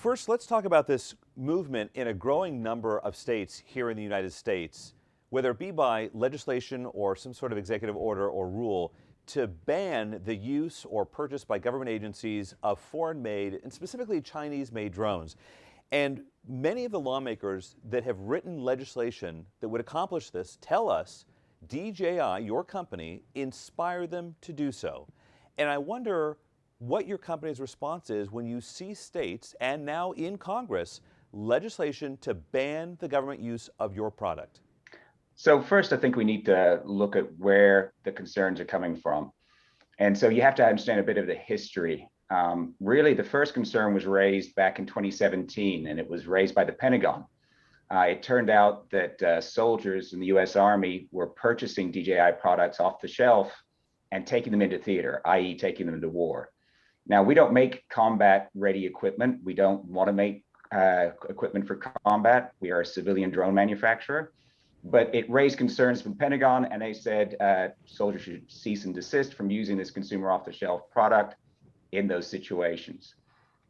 First, let's talk about this movement in a growing number of states here in the United States, whether it be by legislation or some sort of executive order or rule, to ban the use or purchase by government agencies of foreign-made and specifically Chinese-made drones. And many of the lawmakers that have written legislation that would accomplish this tell us DJI, your company, inspired them to do so. And I wonder what your company's response is when you see states and now in Congress legislation to ban the government use of your product. So first, I think we need to look at where the concerns are coming from. And so you have to understand a bit of the history. Really, the first concern was raised back in 2017, and it was raised by the Pentagon. It turned out that soldiers in the US Army were purchasing DJI products off the shelf and taking them into theater, i.e. taking them to war. Now, we don't make combat-ready equipment. We don't want to make equipment for combat. We are a civilian drone manufacturer. But it raised concerns from the Pentagon, and they said soldiers should cease and desist from using this consumer off-the-shelf product in those situations.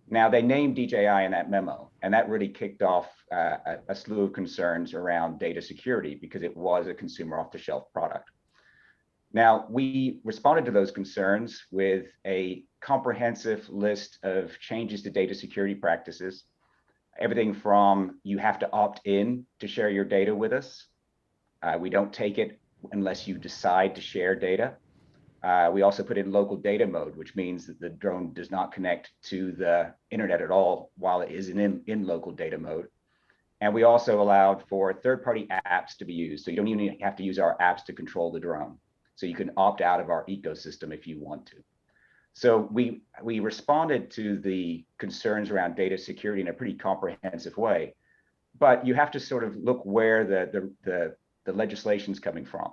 Now, they named DJI in that memo, and that really kicked off a slew of concerns around data security because it was a consumer off-the-shelf product. Now, we responded to those concerns with a comprehensive list of changes to data security practices, everything from you have to opt in to share your data with us. We don't take it unless you decide to share data. We also put in local data mode, which means that the drone does not connect to the internet at all while it is in local data mode. And we also allowed for third-party apps to be used. So you don't even have to use our apps to control the drone. So you can opt out of our ecosystem if you want to. So we responded to the concerns around data security in a pretty comprehensive way. But you have to sort of look where the legislation is coming from.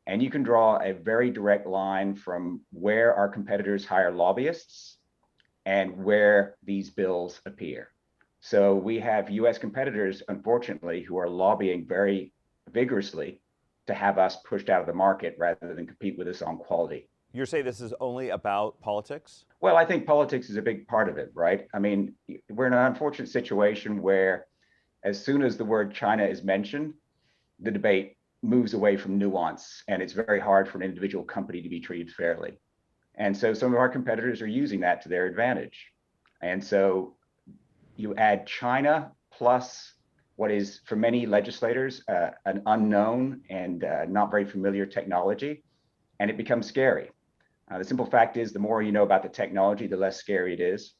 And you can draw a very direct line from where our competitors hire lobbyists and where these bills appear. So we have US competitors, unfortunately, who are lobbying very vigorously to have us pushed out of the market rather than compete with us on quality. You're saying this is only about politics? Well, I think politics is a big part of it, right? I mean, we're in an unfortunate situation where as soon as the word China is mentioned, the debate moves away from nuance, and it's very hard for an individual company to be treated fairly. And so some of our competitors are using that to their advantage. And so you add China plus what is for many legislators an unknown and not very familiar technology, and it becomes scary. The simple fact is the more you know about the technology, the less scary it is.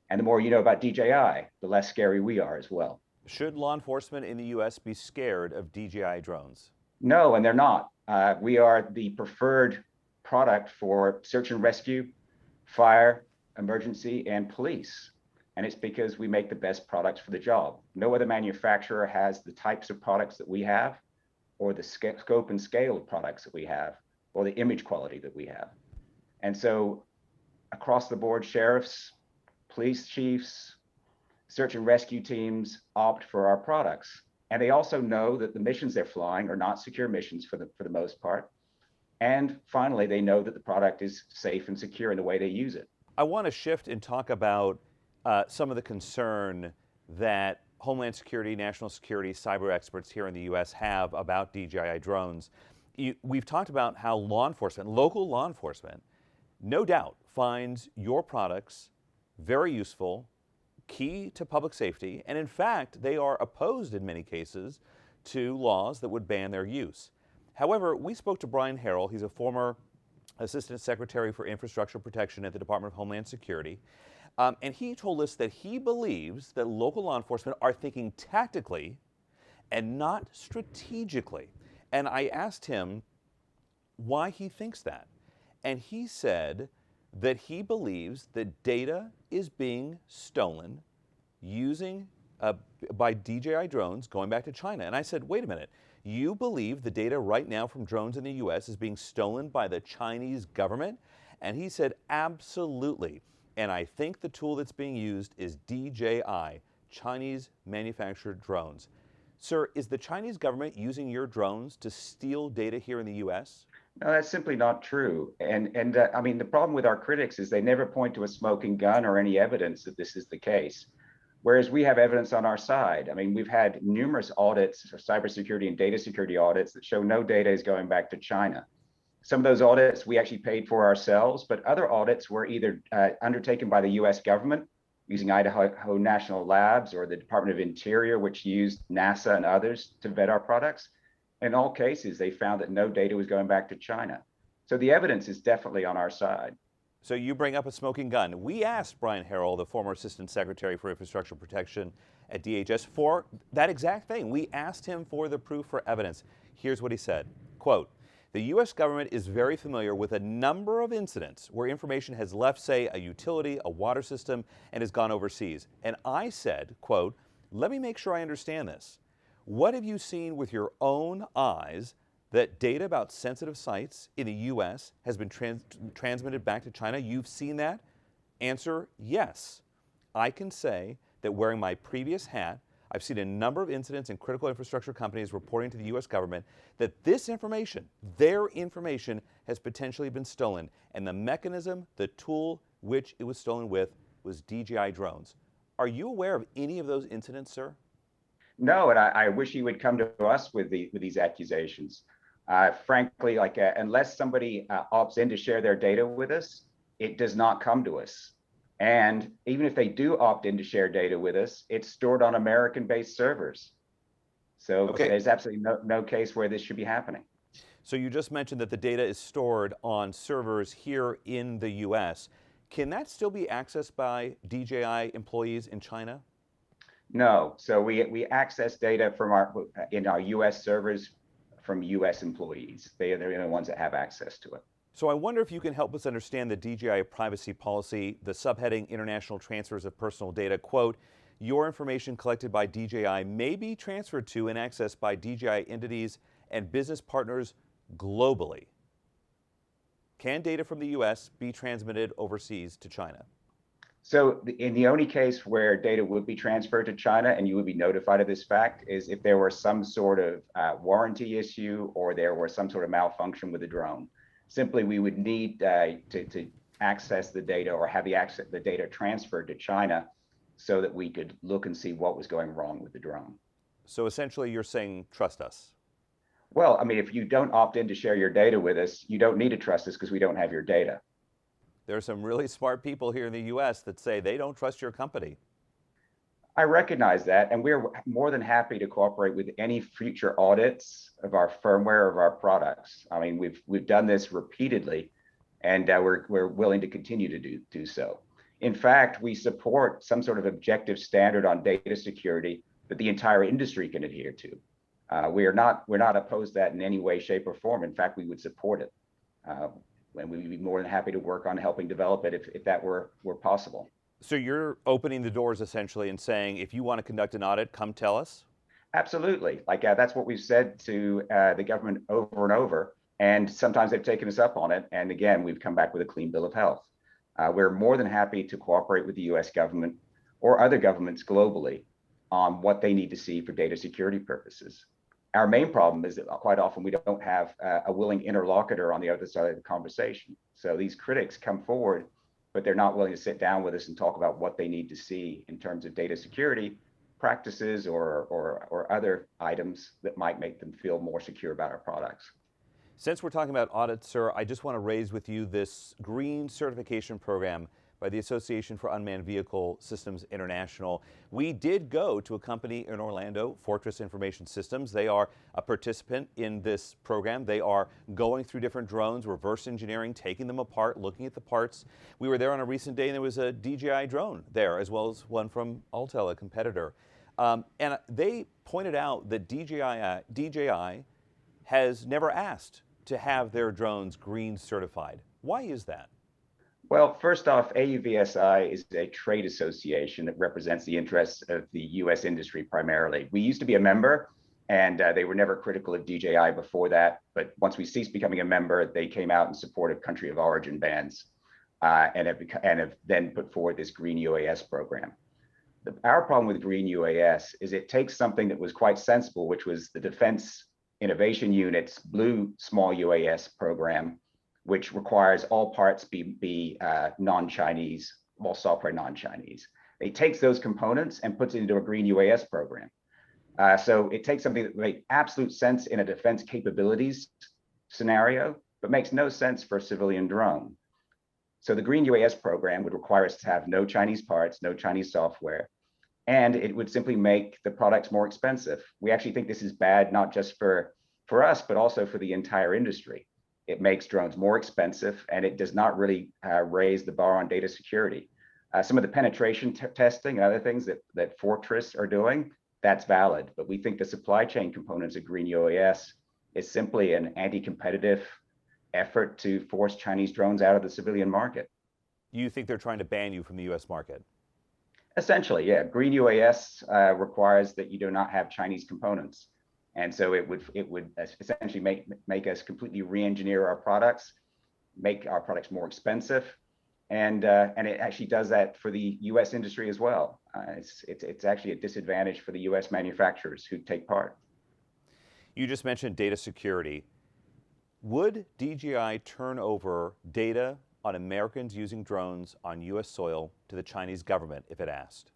And the more you know about DJI, the less scary we are as well. Should law enforcement in the US be scared of DJI drones? No, and they're not. We are the preferred product for search and rescue, fire, emergency, and police. And it's because we make the best products for the job. No other manufacturer has the types of products that we have, or the scope and scale of products that we have, or the image quality that we have. And so across the board, sheriffs, police chiefs, search and rescue teams opt for our products. And they also know that the missions they're flying are not secure missions for the most part. And finally, they know that the product is safe and secure in the way they use it. I want to shift and talk about some of the concern that Homeland Security, national security, cyber experts here in the U.S. have about DJI drones. We've talked about how law enforcement, local law enforcement, no doubt finds your products very useful, key to public safety, and in fact, they are opposed in many cases to laws that would ban their use. However, we spoke to Brian Harrell. He's a former Assistant Secretary for Infrastructure Protection at the Department of Homeland Security. And he told us that he believes that local law enforcement are thinking tactically and not strategically. And I asked him why he thinks that. And he said that he believes that data is being stolen by DJI drones going back to China. And I said, wait a minute, you believe the data right now from drones in the US is being stolen by the Chinese government? And he said, absolutely. And I think the tool that's being used is DJI, Chinese manufactured drones. Sir, is the Chinese government using your drones to steal data here in the US? No, that's simply not true. And I mean, the problem with our critics is they never point to a smoking gun or any evidence that this is the case. whereas we have evidence on our side. I mean, we've had numerous audits, cybersecurity and data security audits, that show no data is going back to China. Some of those audits we actually paid for ourselves, but other audits were either undertaken by the US government using Idaho National Labs or the Department of Interior, which used NASA and others to vet our products. In all cases, they found that no data was going back to China. So the evidence is definitely on our side. So you bring up a smoking gun. We asked Brian Harrell, the former Assistant Secretary for Infrastructure Protection at DHS, for that exact thing. We asked him for the proof for evidence. Here's what he said, quote, "The U.S. government is very familiar with a number of incidents where information has left, say, a utility, a water system, and has gone overseas. And I said, quote, let me make sure I understand this. What have you seen with your own eyes that data about sensitive sites in the U.S. has been transmitted back to China? You've seen that? Answer, yes. I can say that wearing my previous hat, I've seen a number of incidents in critical infrastructure companies reporting to the U.S. government that this information, their information, has potentially been stolen. And the mechanism, the tool which it was stolen with, was DJI drones. Are you aware of any of those incidents, sir? No, and I wish he would come to us with these accusations. Frankly, unless somebody opts in to share their data with us, it does not come to us. And even if they do opt in to share data with us, it's stored on American-based servers. So there's absolutely no case where this should be happening. So you just mentioned that the data is stored on servers here in the U.S. Can that still be accessed by DJI employees in China? No. So we access data from our U.S. servers from U.S. employees. They're the ones that have access to it. So I wonder if you can help us understand the DJI privacy policy, the subheading International Transfers of Personal Data, quote, your information collected by DJI may be transferred to and accessed by DJI entities and business partners globally. Can data from the U.S. be transmitted overseas to China? So in the only case where data would be transferred to China and you would be notified of this fact is if there were some sort of warranty issue or there were some sort of malfunction with the drone. Simply, we would need to access the data or have the data transferred to China so that we could look and see what was going wrong with the drone. So essentially you're saying, trust us. Well, I mean, if you don't opt in to share your data with us, you don't need to trust us because we don't have your data. There are some really smart people here in the U.S. that say they don't trust your company. I recognize that, and we're more than happy to cooperate with any future audits of our firmware, of our products. I mean, we've done this repeatedly, and we're willing to continue to do so. In fact, we support some sort of objective standard on data security that the entire industry can adhere to. We're not opposed to that in any way, shape, or form. In fact, we would support it, and we'd be more than happy to work on helping develop it if that were possible. So you're opening the doors essentially and saying, if you want to conduct an audit, come tell us? Absolutely. That's what we've said to the government over and over. And sometimes they've taken us up on it. And again, we've come back with a clean bill of health. We're more than happy to cooperate with the US government or other governments globally on what they need to see for data security purposes. Our main problem is that quite often we don't have a willing interlocutor on the other side of the conversation. So these critics come forward, but they're not willing to sit down with us and talk about what they need to see in terms of data security practices or other items that might make them feel more secure about our products. Since we're talking about audits, sir, I just want to raise with you this green certification program by the Association for Unmanned Vehicle Systems International. We did go to a company in Orlando, Fortress Information Systems. They are a participant in this program. They are going through different drones, reverse engineering, taking them apart, looking at the parts. We were there on a recent day and there was a DJI drone there, as well as one from Autel, a competitor. And they pointed out that DJI has never asked to have their drones green certified. Why is that? Well, first off, AUVSI is a trade association that represents the interests of the U.S. industry primarily. We used to be a member, and they were never critical of DJI before that. But once we ceased becoming a member, they came out in support of country of origin bans and have then put forward this Green UAS program. Our problem with Green UAS is it takes something that was quite sensible, which was the Defense Innovation Unit's Blue Small UAS program, which requires all parts be non-Chinese, all software non-Chinese. It takes those components and puts it into a green UAS program. So it takes something that makes absolute sense in a defense capabilities scenario, but makes no sense for a civilian drone. So the green UAS program would require us to have no Chinese parts, no Chinese software, and it would simply make the products more expensive. We actually think this is bad, not just for us, but also for the entire industry. It makes drones more expensive, and it does not really raise the bar on data security. Some of the penetration testing and other things that Fortress are doing, that's valid, but we think the supply chain components of green UAS is simply an anti-competitive effort to force Chinese drones out of the civilian market. You think they're trying to ban you from the US market? Essentially, yeah. Green UAS requires that you do not have Chinese components. And so it would essentially make us completely re-engineer our products, make our products more expensive, and it actually does that for the U.S. industry as well. It's actually a disadvantage for the U.S. manufacturers who take part. You just mentioned data security. Would DJI turn over data on Americans using drones on U.S. soil to the Chinese government if it asked?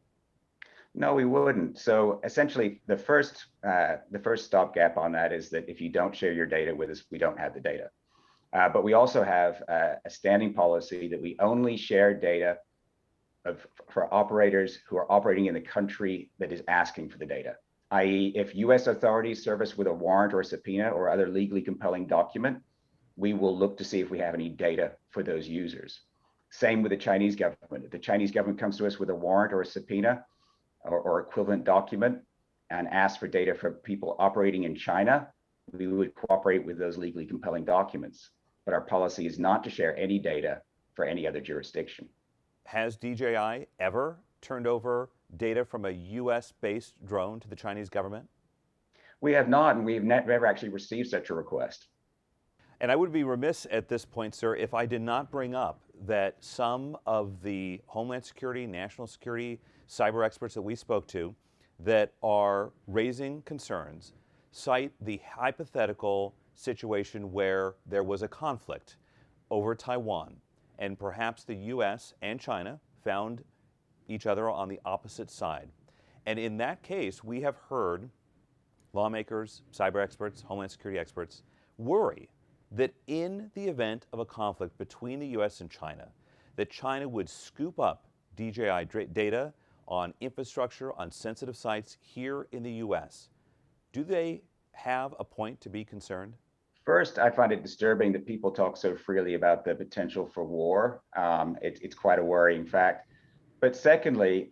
No, we wouldn't. So essentially, the first stopgap on that is that if you don't share your data with us, we don't have the data. But we also have a standing policy that we only share data for operators who are operating in the country that is asking for the data. I.e., if U.S. authorities serve us with a warrant or a subpoena or other legally compelling document, we will look to see if we have any data for those users. Same with the Chinese government. If the Chinese government comes to us with a warrant or a subpoena or equivalent document and asks for data for people operating in China, we would cooperate with those legally compelling documents. But our policy is not to share any data for any other jurisdiction. Has DJI ever turned over data from a US-based drone to the Chinese government? We have not, and we've never actually received such a request. And I would be remiss at this point, sir, if I did not bring up that some of the Homeland Security, national security, cyber experts that we spoke to that are raising concerns cite the hypothetical situation where there was a conflict over Taiwan, and perhaps the US and China found each other on the opposite side. And in that case, we have heard lawmakers, cyber experts, Homeland Security experts worry that in the event of a conflict between the US and China, that China would scoop up DJI data on infrastructure, on sensitive sites here in the US. Do they have a point to be concerned? First, I find it disturbing that people talk so freely about the potential for war. It's quite a worrying fact. But secondly,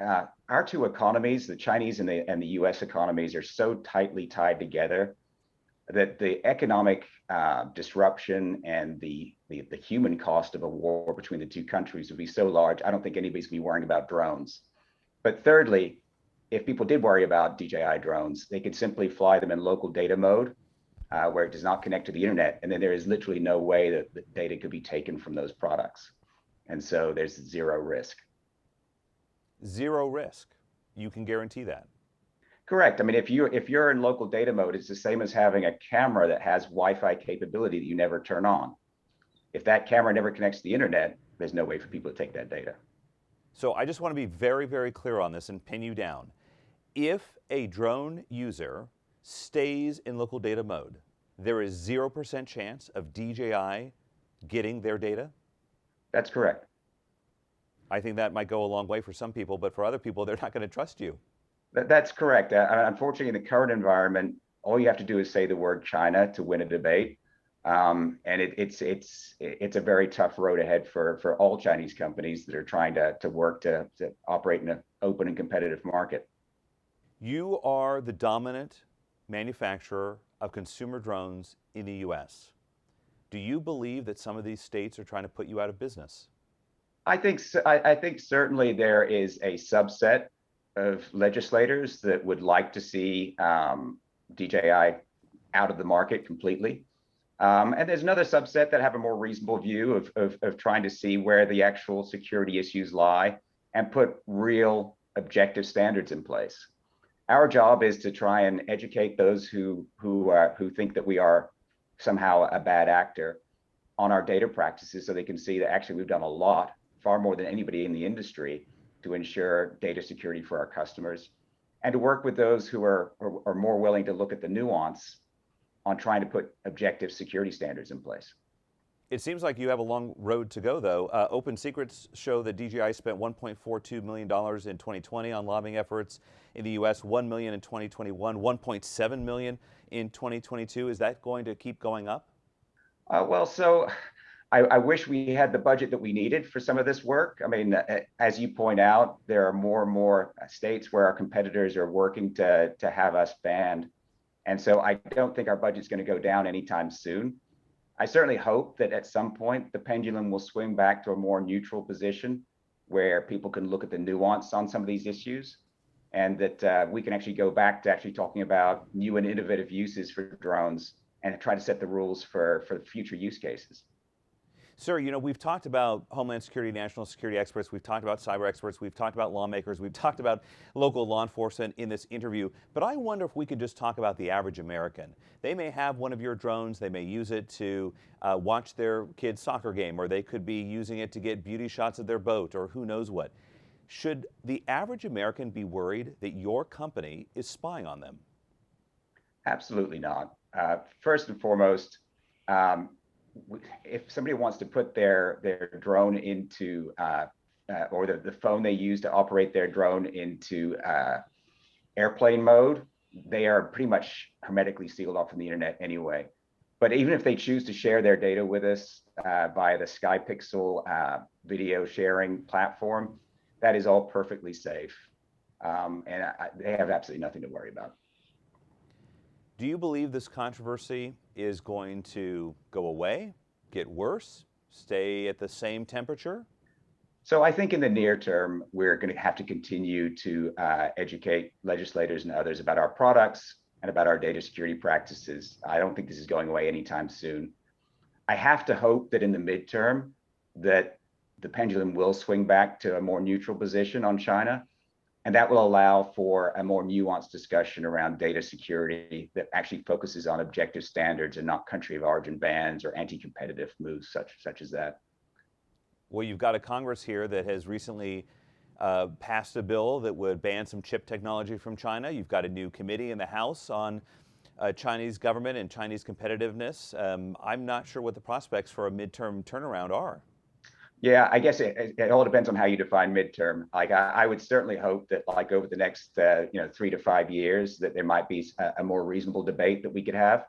our two economies, the Chinese and the US economies, are so tightly tied together that the economic disruption and the human cost of a war between the two countries would be so large, I don't think anybody's going to be worrying about drones. But thirdly, if people did worry about DJI drones, they could simply fly them in local data mode, where it does not connect to the internet, and then there is literally no way that the data could be taken from those products. And so there's zero risk. Zero risk. You can guarantee that. Correct. I mean, if you're in local data mode, it's the same as having a camera that has Wi-Fi capability that you never turn on. If that camera never connects to the internet, there's no way for people to take that data. So I just want to be very, very clear on this and pin you down. If a drone user stays in local data mode, there is 0% chance of DJI getting their data? That's correct. I think that might go a long way for some people, but for other people, they're not going to trust you. That's correct. Unfortunately, in the current environment, all you have to do is say the word China to win a debate. And it's a very tough road ahead for all Chinese companies that are trying to work to operate in an open and competitive market. You are the dominant manufacturer of consumer drones in the US. Do you believe that some of these states are trying to put you out of business? I think certainly there is a subset of legislators that would like to see DJI out of the market completely. And there's another subset that have a more reasonable view of trying to see where the actual security issues lie and put real objective standards in place. Our job is to try and educate those who think that we are somehow a bad actor on our data practices, so they can see that actually we've done a lot, far more than anybody in the industry, to ensure data security for our customers, and to work with those who are more willing to look at the nuance on trying to put objective security standards in place. It seems like you have a long road to go, though. Open Secrets show that DJI spent $1.42 million in 2020 on lobbying efforts in the U.S., $1 million in 2021, $1.7 million in 2022. Is that going to keep going up? So I wish we had the budget that we needed for some of this work. I mean, as you point out, there are more and more states where our competitors are working to have us banned. And so I don't think our budget's going to go down anytime soon. I certainly hope that at some point the pendulum will swing back to a more neutral position where people can look at the nuance on some of these issues, and that we can actually go back to actually talking about new and innovative uses for drones and try to set the rules for future use cases. Sir, you know, we've talked about Homeland Security, national security experts, we've talked about cyber experts, we've talked about lawmakers, we've talked about local law enforcement in this interview, but I wonder if we could just talk about the average American. They may have one of your drones, they may use it to watch their kid's soccer game, or they could be using it to get beauty shots of their boat, or who knows what. Should the average American be worried that your company is spying on them? Absolutely not. First and foremost, if somebody wants to put their drone into or the phone they use to operate their drone into airplane mode, they are pretty much hermetically sealed off from the internet anyway. But even if they choose to share their data with us via the SkyPixel video sharing platform, that is all perfectly safe. They have absolutely nothing to worry about. Do you believe this controversy is going to go away, get worse, stay at the same temperature? So I think in the near term, we're going to have to continue to educate legislators and others about our products and about our data security practices. I don't think this is going away anytime soon. I have to hope that in the midterm that the pendulum will swing back to a more neutral position on China. And that will allow for a more nuanced discussion around data security that actually focuses on objective standards and not country of origin bans or anti-competitive moves such as that. Well, you've got a Congress here that has recently passed a bill that would ban some chip technology from China. You've got a new committee in the House on Chinese government and Chinese competitiveness. I'm not sure what the prospects for a midterm turnaround are. Yeah, I guess it all depends on how you define midterm. Like I would certainly hope that like over the next 3 to 5 years that there might be a more reasonable debate that we could have.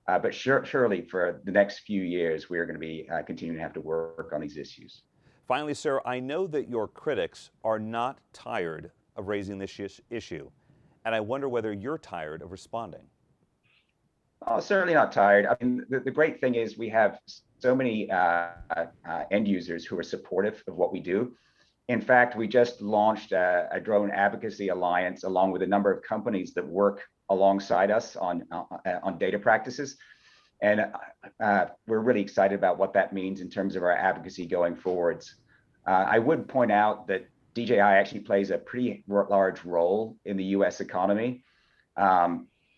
But surely for the next few years, we are going to be continuing to have to work on these issues. Finally, sir, I know that your critics are not tired of raising this issue, and I wonder whether you're tired of responding. Oh, certainly not tired. I mean, the great thing is we have so many end users who are supportive of what we do. In fact, we just launched a drone advocacy alliance along with a number of companies that work alongside us on data practices. And we're really excited about what that means in terms of our advocacy going forwards. I would point out that DJI actually plays a pretty large role in the US economy.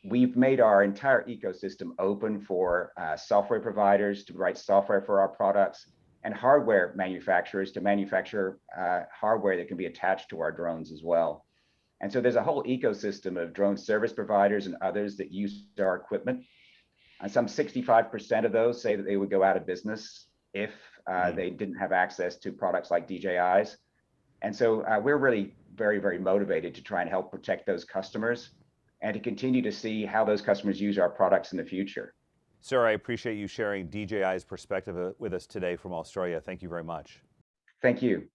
We've made our entire ecosystem open for software providers to write software for our products and hardware manufacturers to manufacture hardware that can be attached to our drones as well. And so there's a whole ecosystem of drone service providers and others that use our equipment. And some 65% of those say that they would go out of business if they didn't have access to products like DJI's. And so we're really very, very motivated to try and help protect those customers and to continue to see how those customers use our products in the future. Sir, I appreciate you sharing DJI's perspective with us today from Australia. Thank you very much. Thank you.